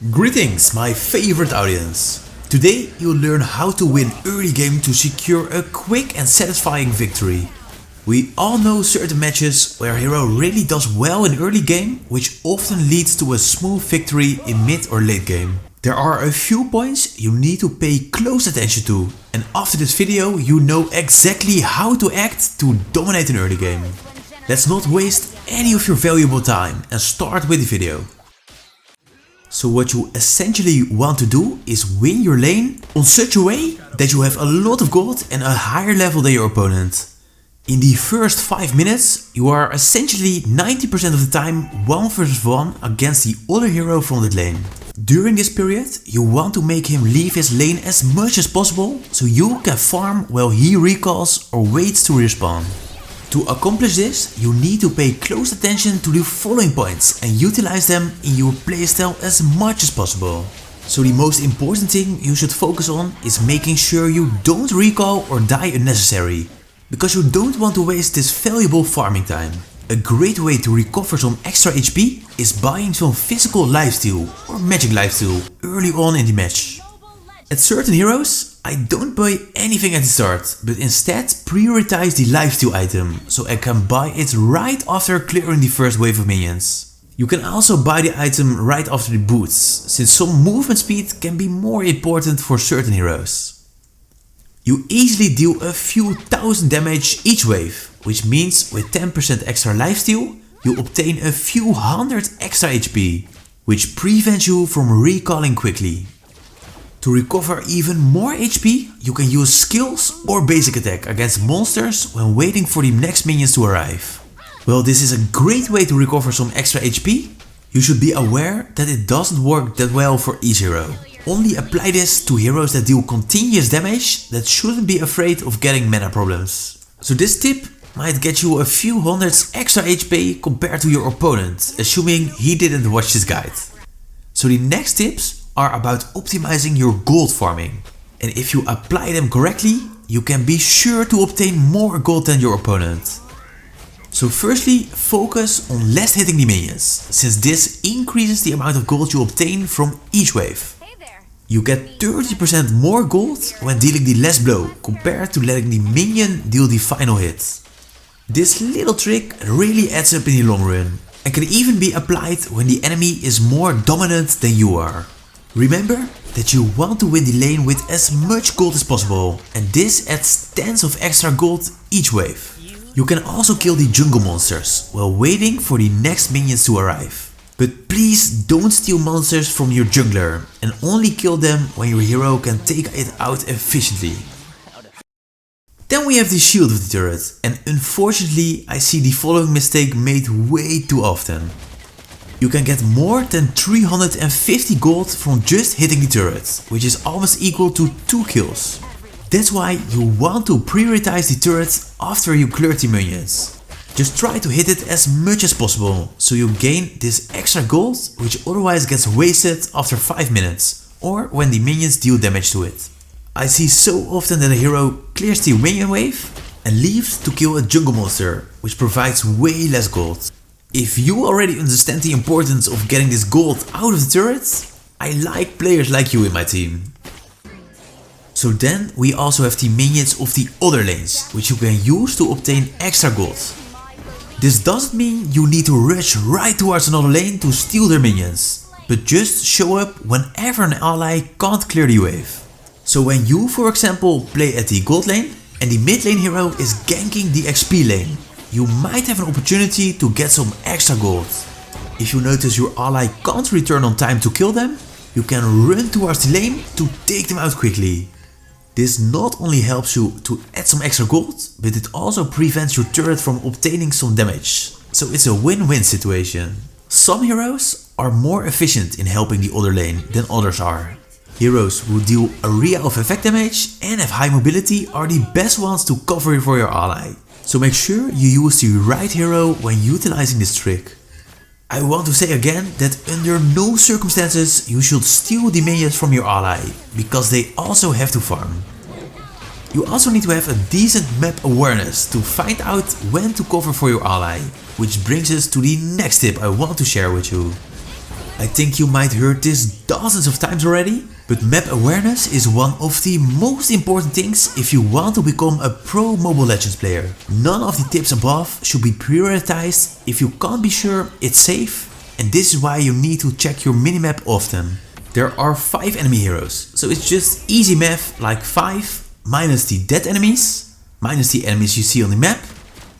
Greetings, my favorite audience! Today you'll learn how to win early game to secure a quick and satisfying victory. We all know certain matches where a hero really does well in early game, which often leads to a smooth victory in mid or late game. There are a few points you need to pay close attention to, and after this video you know exactly how to act to dominate an early game. Let's not waste any of your valuable time and start with the video. So what you essentially want to do is win your lane on such a way that you have a lot of gold and a higher level than your opponent. In the first 5 minutes you are essentially 90% of the time 1 versus 1 against the other hero from that lane. During this period you want to make him leave his lane as much as possible so you can farm while he recalls or waits to respawn. To accomplish this, you need to pay close attention to the following points and utilize them in your playstyle as much as possible. So the most important thing you should focus on is making sure you don't recall or die unnecessary, because you don't want to waste this valuable farming time. A great way to recover some extra HP is buying some physical lifesteal or magic lifesteal early on in the match. At certain heroes, I don't buy anything at the start, but instead prioritize the lifesteal item, so I can buy it right after clearing the first wave of minions. You can also buy the item right after the boots, since some movement speed can be more important for certain heroes. You easily deal a few thousand damage each wave, which means with 10% extra lifesteal, you obtain a few hundred extra HP, which prevents you from recalling quickly. To recover even more HP, you can use skills or basic attack against monsters when waiting for the next minions to arrive. While this is a great way to recover some extra HP, you should be aware that it doesn't work that well for each hero. Only apply this to heroes that deal continuous damage that shouldn't be afraid of getting mana problems. So this tip might get you a few hundreds extra HP compared to your opponent, assuming he didn't watch this guide. So the next tips are about optimizing your gold farming, and if you apply them correctly, you can be sure to obtain more gold than your opponent. So firstly, focus on less hitting the minions, since this increases the amount of gold you obtain from each wave. You get 30% more gold when dealing the last blow, compared to letting the minion deal the final hit. This little trick really adds up in the long run, and can even be applied when the enemy is more dominant than you are. Remember that you want to win the lane with as much gold as possible, and this adds tens of extra gold each wave. You can also kill the jungle monsters while waiting for the next minions to arrive. But please don't steal monsters from your jungler and only kill them when your hero can take it out efficiently. Then we have the shield of the turret, and unfortunately I see the following mistake made way too often. You can get more than 350 gold from just hitting the turret, which is almost equal to 2 kills. That's why you want to prioritize the turret after you clear the minions. Just try to hit it as much as possible, so you gain this extra gold, which otherwise gets wasted after 5 minutes, or when the minions deal damage to it. I see so often that a hero clears the minion wave and leaves to kill a jungle monster, which provides way less gold. If you already understand the importance of getting this gold out of the turret, I like players like you in my team. So then we also have the minions of the other lanes, which you can use to obtain extra gold. This doesn't mean you need to rush right towards another lane to steal their minions, but just show up whenever an ally can't clear the wave. So when you, for example, play at the gold lane and the mid lane hero is ganking the XP lane, you might have an opportunity to get some extra gold. If you notice your ally can't return on time to kill them, you can run towards the lane to take them out quickly. This not only helps you to add some extra gold, but it also prevents your turret from obtaining some damage. So it's a win-win situation. Some heroes are more efficient in helping the other lane than others are. Heroes who deal area of effect damage and have high mobility are the best ones to cover for your ally. So make sure you use the right hero when utilizing this trick. I want to say again that under no circumstances you should steal the minions from your ally, because they also have to farm. You also need to have a decent map awareness to find out when to cover for your ally, which brings us to the next tip I want to share with you. I think you might heard this dozens of times already, but map awareness is one of the most important things if you want to become a pro Mobile Legends player. None of the tips above should be prioritized if you can't be sure it's safe, and this is why you need to check your minimap often. There are 5 enemy heroes, so it's just easy math like 5 minus the dead enemies, minus the enemies you see on the map,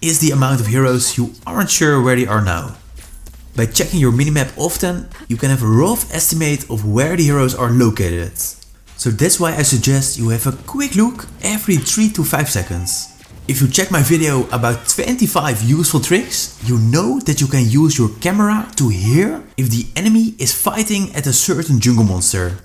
is the amount of heroes you aren't sure where they are now. By checking your minimap often, you can have a rough estimate of where the heroes are located. So that's why I suggest you have a quick look every 3 to 5 seconds. If you check my video about 25 useful tricks, you know that you can use your camera to hear if the enemy is fighting at a certain jungle monster.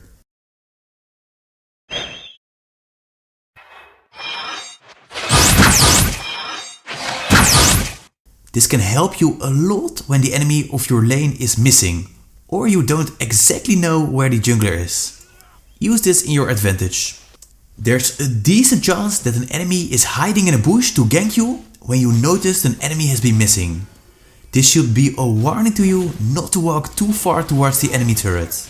This can help you a lot when the enemy of your lane is missing, or you don't exactly know where the jungler is. Use this in your advantage. There's a decent chance that an enemy is hiding in a bush to gank you when you notice an enemy has been missing. This should be a warning to you not to walk too far towards the enemy turret.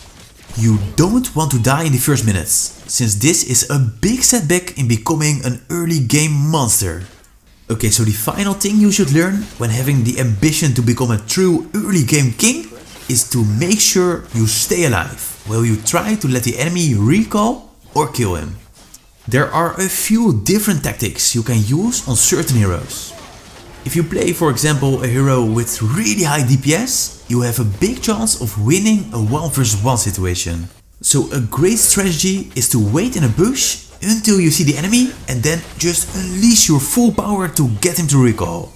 You don't want to die in the first minutes, since this is a big setback in becoming an early game monster. Okay, so the final thing you should learn when having the ambition to become a true early game king is to make sure you stay alive while you try to let the enemy recall or kill him. There are a few different tactics you can use on certain heroes. If you play, for example, a hero with really high DPS, you have a big chance of winning a 1 vs 1 situation. So a great strategy is to wait in a bush until you see the enemy and then just unleash your full power to get him to recall.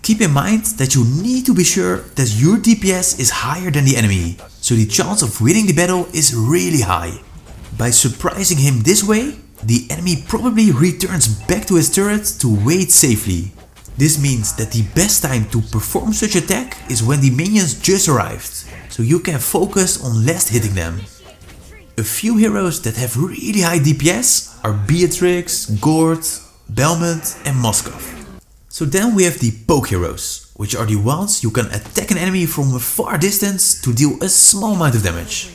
Keep in mind that you need to be sure that your DPS is higher than the enemy, so the chance of winning the battle is really high. By surprising him this way, the enemy probably returns back to his turret to wait safely. This means that the best time to perform such attack is when the minions just arrived, so you can focus on less hitting them. A few heroes that have really high DPS are Beatrix, Gord, Belmont and Moskov. So then we have the poke heroes, which are the ones you can attack an enemy from a far distance to deal a small amount of damage.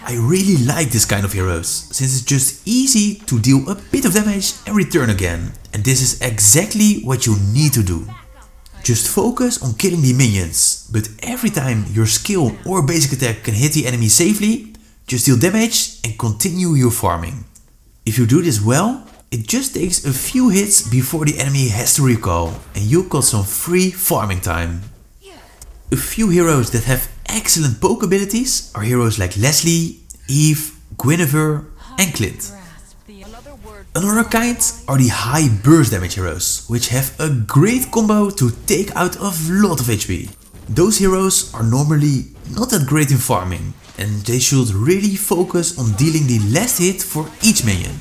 I really like this kind of heroes, since it's just easy to deal a bit of damage and return again. And this is exactly what you need to do. Just focus on killing the minions, but every time your skill or basic attack can hit the enemy safely, just deal damage and continue your farming. If you do this well, it just takes a few hits before the enemy has to recall and you got some free farming time. A few heroes that have excellent poke abilities are heroes like Leslie, Eve, Guinevere and Clint. Another kind are the high burst damage heroes, which have a great combo to take out a lot of HP. Those heroes are normally not that great in farming, and they should really focus on dealing the last hit for each minion.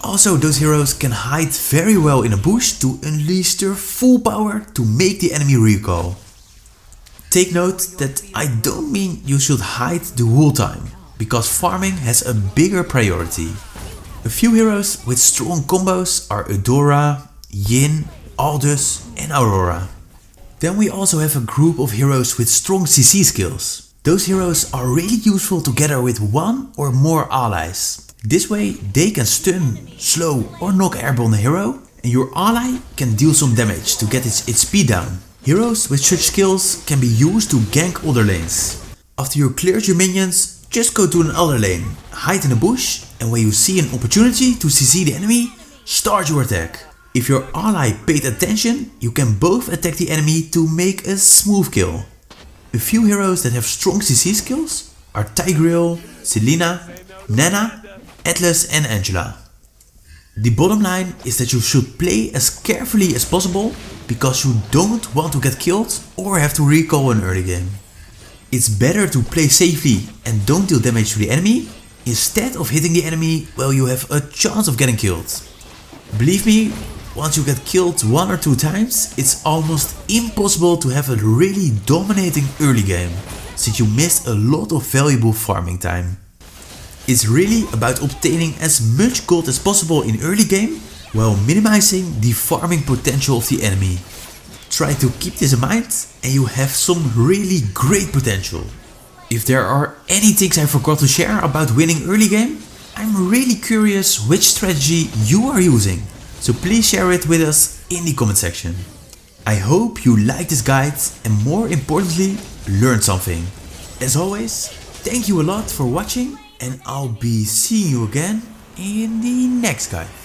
Also, those heroes can hide very well in a bush to unleash their full power to make the enemy recall. Take note that I don't mean you should hide the whole time, because farming has a bigger priority. A few heroes with strong combos are Eudora, Yin, Aldous and Aurora. Then we also have a group of heroes with strong CC skills. Those heroes are really useful together with one or more allies. This way they can stun, slow or knock airball a hero, and your ally can deal some damage to get its HP down. Heroes with such skills can be used to gank other lanes. After you cleared your minions, just go to another lane, hide in a bush, and when you see an opportunity to CC the enemy, start your attack. If your ally paid attention, you can both attack the enemy to make a smooth kill. A few heroes that have strong CC skills are Tigreal, Selena, Nana, Atlas and Angela. The bottom line is that you should play as carefully as possible because you don't want to get killed or have to recall an early game. It's better to play safely and don't deal damage to the enemy instead of hitting the enemy while you have a chance of getting killed. Believe me, once you get killed 1 or 2 times, it's almost impossible to have a really dominating early game, since you missed a lot of valuable farming time. It's really about obtaining as much gold as possible in early game while minimizing the farming potential of the enemy. Try to keep this in mind and you have some really great potential. If there are any things I forgot to share about winning early game, I'm really curious which strategy you are using. So please share it with us in the comment section. I hope you liked this guide and more importantly, learned something. As always, thank you a lot for watching and I'll be seeing you again in the next guide.